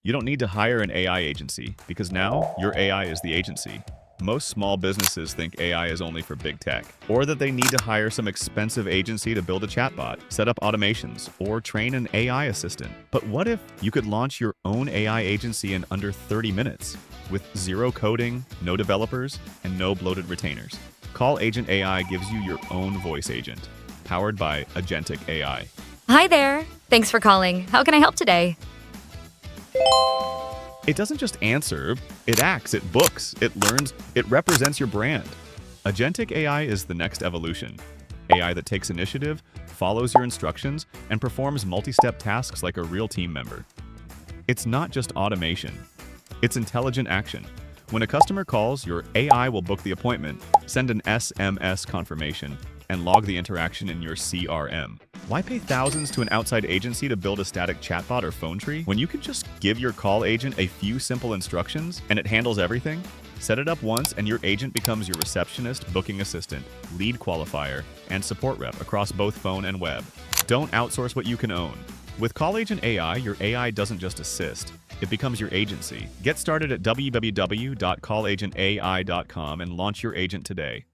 You don't need to hire an AI agency because now your AI is the agency. Most small businesses think AI is only for big tech, or that they need to hire some expensive agency to build a chatbot, set up automations, or train an AI assistant. But what if you could launch your own AI agency in under 30 minutes with zero coding, no developers, and no bloated retainers? Call Agent AI gives you your own voice agent, powered by Agentic AI. Hi there. Thanks for calling. How can I help today? It doesn't just answer, it acts, it books, it learns, it represents your brand. Agentic AI is the next evolution. AI that takes initiative, follows your instructions, and performs multi-step tasks like a real team member. It's not just automation, it's intelligent action. When a customer calls, your AI will book the appointment, send an SMS confirmation, and log the interaction in your CRM. Why pay thousands to an outside agency to build a static chatbot or phone tree when you can just give your call agent a few simple instructions and it handles everything? Set it up once and your agent becomes your receptionist, booking assistant, lead qualifier, and support rep across both phone and web. Don't outsource what you can own. With Call Agent AI, your AI doesn't just assist, it becomes your agency. Get started at www.callagentai.com and launch your agent today.